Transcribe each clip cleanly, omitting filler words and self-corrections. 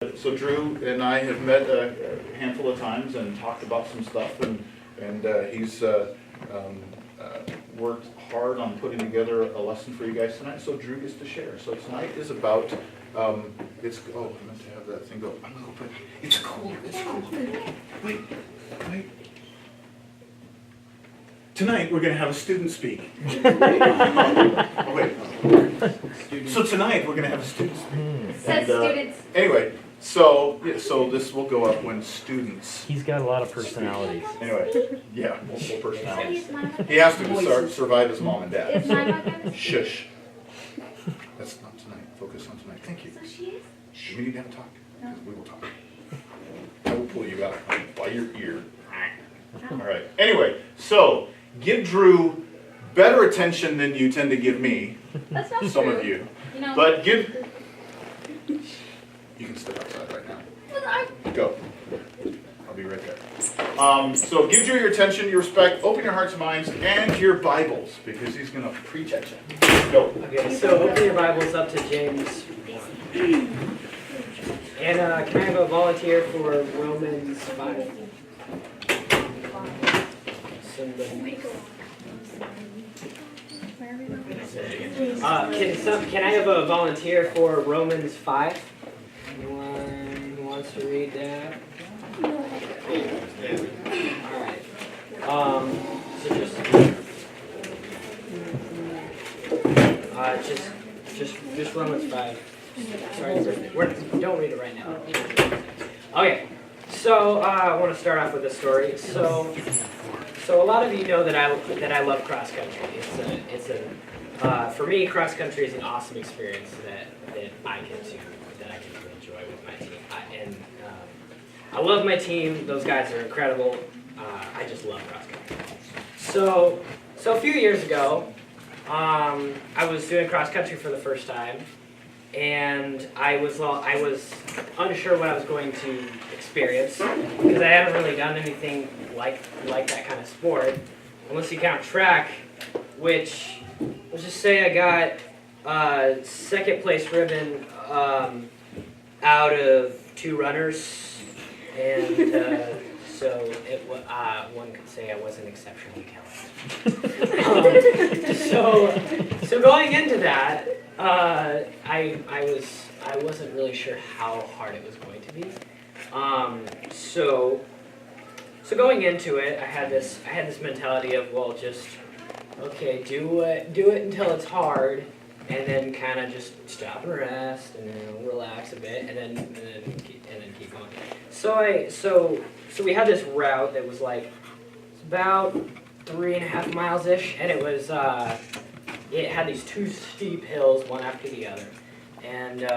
So Drew and I have met a handful of times and talked about some stuff, and he's worked hard on putting together a lesson for you guys tonight. So Drew gets to share. So tonight is about I meant to have that thing go. I'm gonna go put. It's cool. It's cool. Wait. Tonight we're gonna have a student speak. Oh wait. So tonight we're gonna have a student speak. Says students. Anyway. So this will go up when students. He's got a lot of personalities. Anyway, yeah, multiple personalities. He has to survive his mom and dad. Is my mom gonna Shush. That's not tonight. Focus on tonight. Thank you. So she is? Shh, we need to have a talk. Because we will talk. I will pull you out by your ear. All right. Anyway, so give Drew better attention than you tend to give me. That's not Some true. of you. You know, But give. You can step outside right now. Go. I'll be right there. So give Drew your attention, your respect, open your hearts and minds, and your Bibles, because he's going to preach at you. Go. Okay, so open your Bibles up to James 1. And can I have a volunteer for Romans 5? Somebody. Can I have a volunteer for Romans 5? Anyone who wants to read that? Alright. So just Romans 5. Sorry, don't read it right now. Okay. So I want to start off with a story. So a lot of you know that I love cross country. For me, cross country is an awesome experience that I get to enjoy with my team. I love my team. Those guys are incredible. I just love cross country. So a few years ago, I was doing cross country for the first time, and I was unsure what I was going to experience because I haven't really done anything like that kind of sport, unless you count track, which let's just say I got second place ribbon out of 2 runners, and so one could say I wasn't exceptionally talented. So going into that, I wasn't really sure how hard it was going to be. So going into it, I had this mentality of, well, just okay, do it until it's hard, and then kind of just stop and rest, and then relax a bit, and then keep going. So we had this route that was like about 3.5 miles ish, and it was it had these 2 steep hills, one after the other, and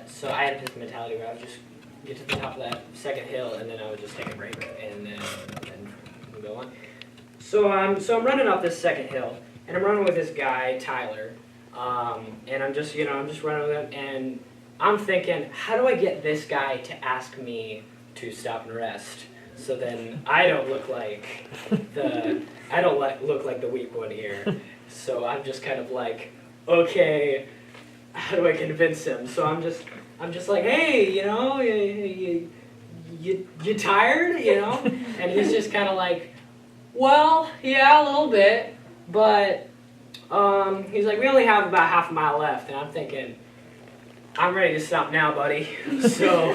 so I had this mentality where I would just get to the top of that second hill, and then I would just take a break, and then go on. So I'm running up this second hill, and I'm running with this guy Tyler, and I'm just running with him, and I'm thinking, how do I get this guy to ask me to stop and rest, so then I don't look like the weak one here. So I'm just kind of like, okay, how do I convince him? So I'm just like, hey, you tired, And he's just kind of like, well, yeah, a little bit, but he's like, we only have about half a mile left, and I'm thinking, I'm ready to stop now, buddy. So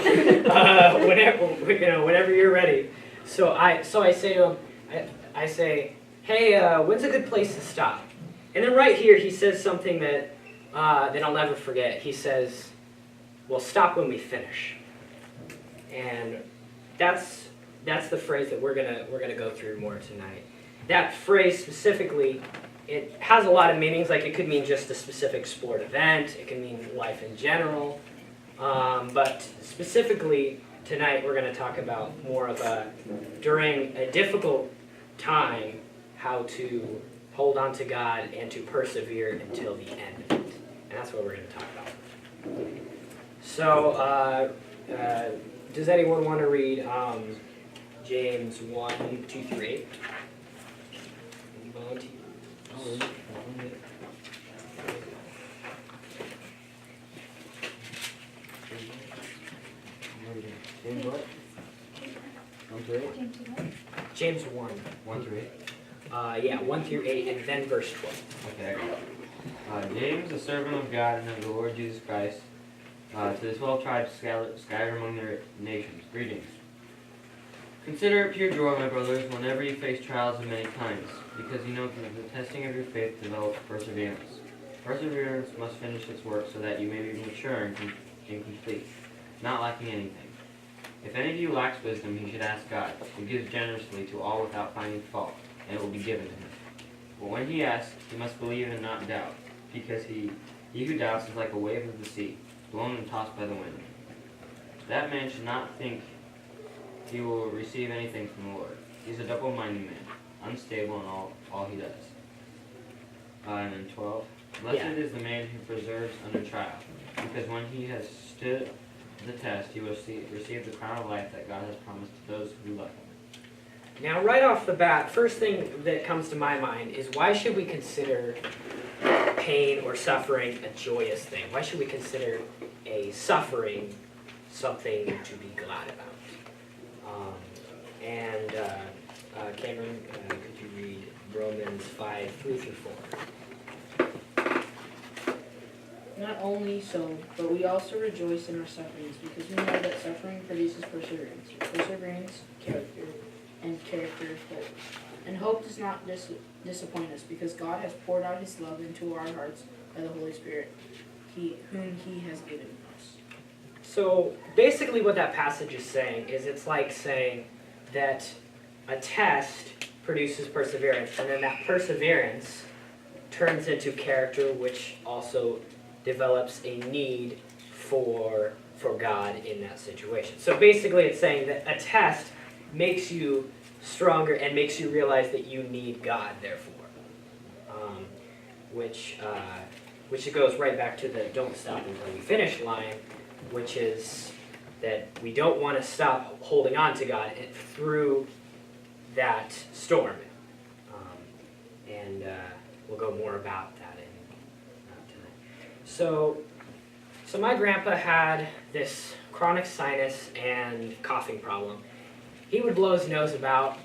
whenever you're ready. So I say to him, I say, hey, when's a good place to stop? And then right here he says something that I'll never forget. He says, well, stop when we finish. And that's the phrase that we're gonna go through more tonight. That phrase specifically, it has a lot of meanings. Like, it could mean just a specific sport event. It can mean life in general. But specifically tonight, we're going to talk about more of during a difficult time, how to hold on to God and to persevere until the end of it. And that's what we're going to talk about. So, does anyone want to read James 1, 2 through 8? Volunteer. James what? 1 through 8? James 1. 1 through 8? Yeah, 1 through 8, and then verse 12. Okay, I got it. James, a servant of God and of the Lord Jesus Christ, to the 12 tribes scattered among their nations, greetings. Consider it pure joy, my brothers, whenever you face trials of many kinds, because you know that the testing of your faith develops perseverance. Perseverance must finish its work so that you may be mature and complete, not lacking anything. If any of you lacks wisdom, he should ask God, who gives generously to all without finding fault, and it will be given to him. But when he asks, he must believe and not doubt, because he who doubts is like a wave of the sea, blown and tossed by the wind. That man should not think he will receive anything from the Lord. He is a double-minded man, unstable in all he does. And then 12. Blessed is the man who perseveres under trial, because when he has stood the test, he will receive the crown of life that God has promised to those who love him. Now, right off the bat, first thing that comes to my mind is why should we consider pain or suffering a joyous thing? Why should we consider a suffering something to be glad about? Cameron, could you read Romans 5, 3 through 4? Not only so, but we also rejoice in our sufferings, because we know that suffering produces perseverance. Perseverance, character, and character, hope. And hope does not disappoint us, because God has poured out his love into our hearts by the Holy Spirit, whom he has given us. So basically what that passage is saying is it's like saying that a test produces perseverance, and then that perseverance turns into character, which also develops a need for God in that situation. So basically it's saying that a test makes you stronger and makes you realize that you need God, therefore. Which it goes right back to the don't stop until we finish line, which is that we don't want to stop holding on to God through that storm. We'll go more about that tonight. So my grandpa had this chronic sinus and coughing problem. He would blow his nose about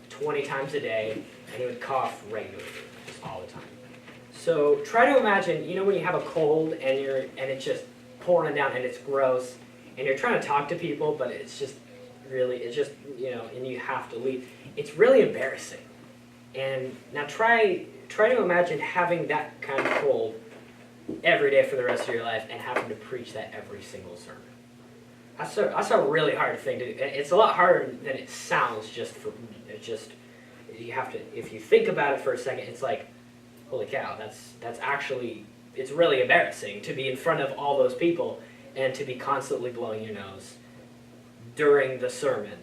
20 times a day, and he would cough regularly, just all the time. So try to imagine, you know, when you have a cold and it's just pouring down and it's gross, and you're trying to talk to people, but it's just, and you have to leave. It's really embarrassing. And now try to imagine having that kind of cold every day for the rest of your life and having to preach that every single sermon. That's a really hard thing to do. It's a lot harder than it sounds. You have to, if you think about it for a second, it's like, holy cow, that's actually, it's really embarrassing to be in front of all those people and to be constantly blowing your nose during the sermon.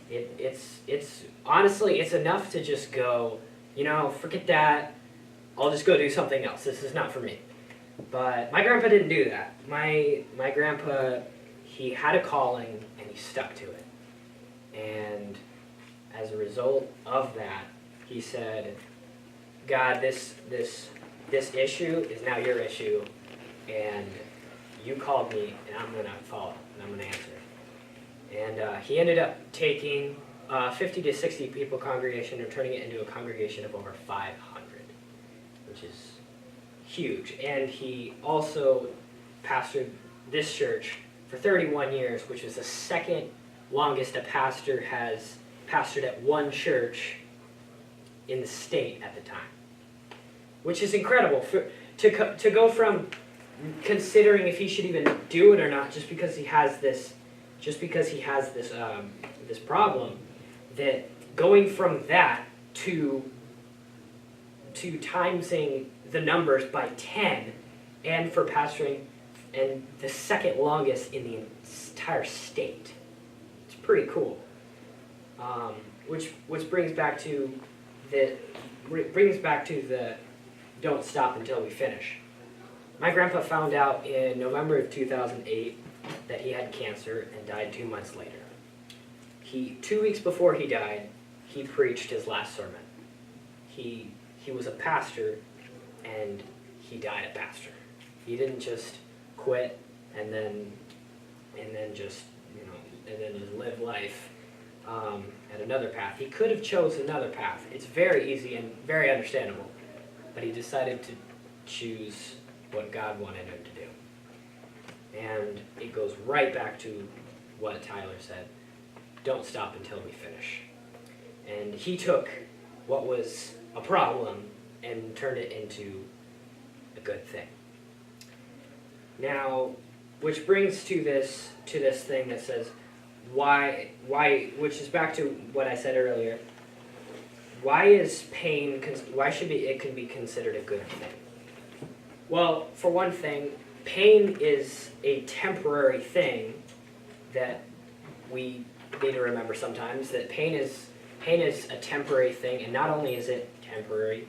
It's honestly, it's enough to just go, forget that, I'll just go do something else. This is not for me. But my grandpa didn't do that. My grandpa, he had a calling and he stuck to it. And as a result of that, he said, God, this issue is now your issue, and you called me, and I'm going to follow, and I'm going to answer. And he ended up taking 50 to 60 people congregation and turning it into a congregation of over 500, which is huge. And he also pastored this church for 31 years, which is the second longest a pastor has pastored at one church in the state at the time, which is incredible. To go from considering if he should even do it or not, just because he has this problem, that going from that to timesing the numbers by 10, and for pastoring and the second longest in the entire state. It's pretty cool. Which brings back to the don't stop until we finish. My grandpa found out in November of 2008 that he had cancer and died 2 months later. 2 weeks before he died, he preached his last sermon. He was a pastor, and he died a pastor. He didn't just quit and then and then just live life at another path. He could have chose another path. It's very easy and very understandable, but he decided to choose what God wanted him to do. And it goes right back to what Tyler said. Don't stop until we finish. And he took what was a problem and turned it into a good thing. Now, which brings to this thing that says, why, which is back to what I said earlier. Why is pain, why should it can be considered a good thing? Well, for one thing, pain is a temporary thing that we need to remember sometimes, that pain is a temporary thing, and not only is it temporary,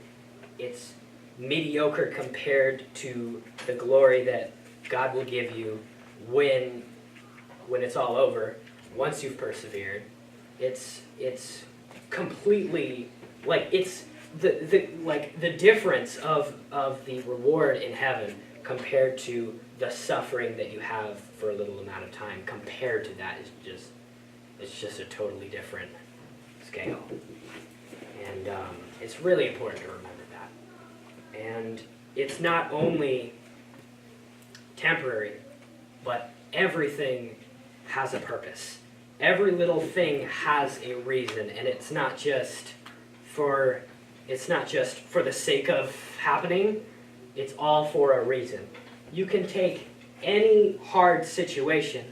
it's mediocre compared to the glory that God will give you when it's all over. Once you've persevered, it's completely like it's the difference of the reward in heaven compared to the suffering that you have for a little amount of time. Compared to that is just a totally different scale, and it's really important to remember that. And it's not only temporary, but everything has a purpose. Every little thing has a reason, and it's not just for the sake of happening. It's all for a reason. You can take any hard situation,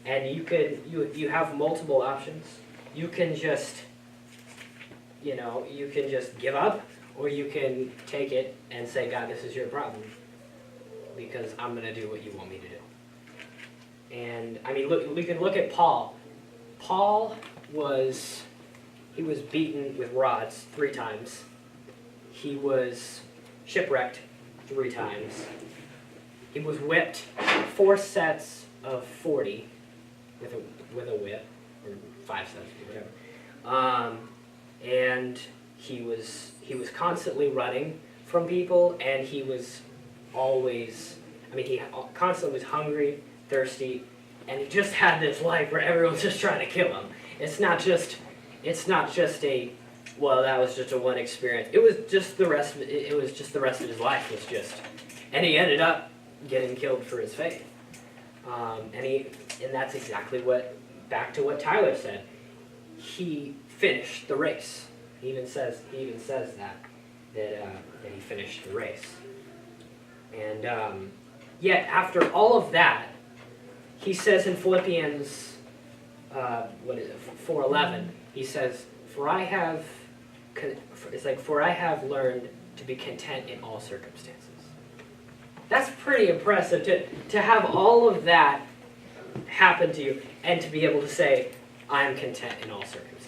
and you have multiple options. You can just give up, or you can take it and say, God, this is your problem, because I'm going to do what you want me to do. And I mean, we can look at Paul. Paul was beaten with rods 3 times. He was shipwrecked 3 times. He was whipped 4 sets of 40 with a whip, or 5 sets, or whatever. And he was constantly running from people, and he was always, he constantly was hungry, thirsty, and he just had this life where everyone's just trying to kill him. It's not just a, well, that was just a one experience. It was just the rest of his life was just, and he ended up getting killed for his faith. And that's exactly back to what Tyler said. He finished the race. He even says that he finished the race. And yet, after all of that, he says in Philippians 4:11, he says, "For I have learned to be content in all circumstances." That's pretty impressive to have all of that happen to you and to be able to say, "I'm content in all circumstances."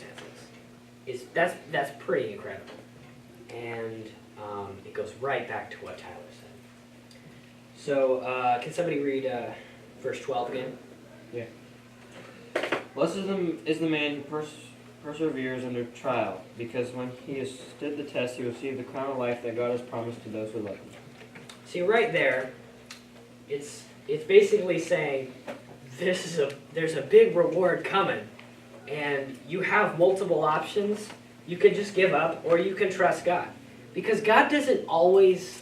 That's pretty incredible, and it goes right back to what Tyler said. So, can somebody read verse 12 again? Yeah. Blessed is the man who perseveres under trial, because when he has stood the test, he will receive the crown of life that God has promised to those who love him. See, right there, it's basically saying there's a big reward coming, and you have multiple options. You can just give up, or you can trust God, because God doesn't always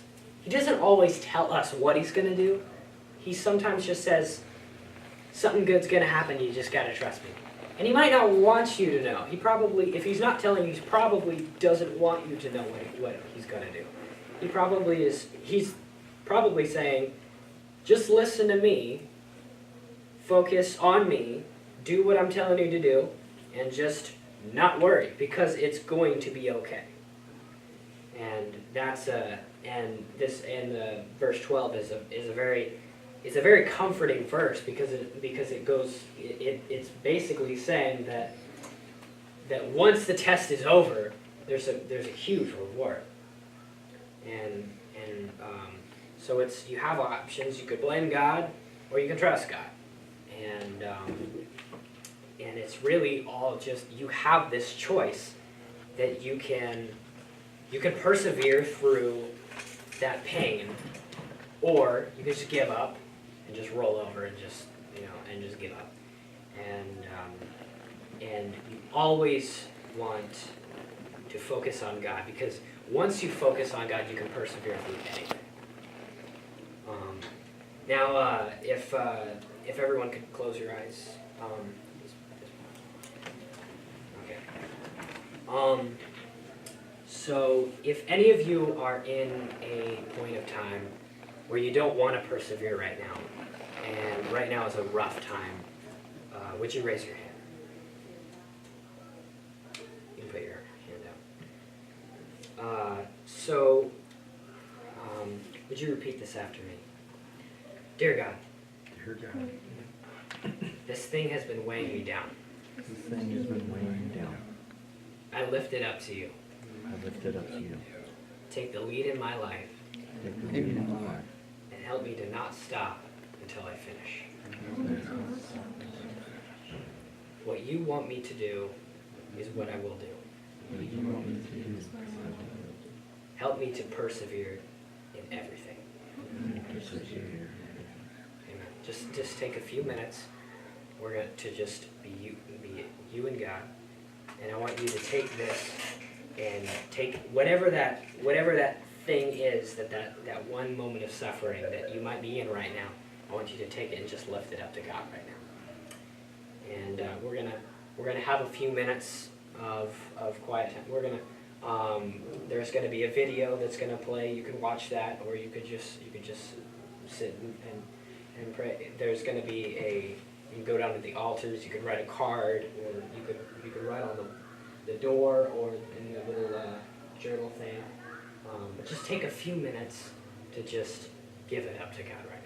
tell us what He's going to do. He sometimes just says, something good's going to happen, you just got to trust me. And He might not want you to know. He probably, if He's not telling you, He probably doesn't want you to know what He's going to do. He's probably saying, just listen to me, focus on me, do what I'm telling you to do, and just not worry, because it's going to be okay. And verse 12 is a very comforting verse, because it's basically saying that once the test is over, there's a huge reward. And so you have options. You could blame God, or you can trust God. And it's really all just, you have this choice that you can persevere through that pain, or you can just give up just roll over and just and just give up. And you always want to focus on God, because once you focus on God, you can persevere through anything. Now, if everyone could close your eyes. Okay. So if any of you are in a point of time where you don't want to persevere right now, and right now is a rough time, would you raise your hand? You can put your hand out. Would you repeat this after me? Dear God, Dear God, this thing has been weighing me down. this thing has been weighing me down. I lift it up to you. I lift it up to you. Take the lead in my life Take the lead in my life. and help me to not stop until I finish. What you want me to do is what I will do. What you want me to do, Help me to persevere in everything. persevere. Amen. Just take a few minutes. We're going to just be you and God. And I want you to take this and take whatever that thing is, that one moment of suffering that you might be in right now. I want you to take it and just lift it up to God right now. And we're gonna have a few minutes of quiet time. There's gonna be a video that's gonna play. You can watch that, or you could just sit and pray. There's gonna be you can go down to the altars. You could write a card, or you could write on the door, or in the little journal thing. But just take a few minutes to just give it up to God right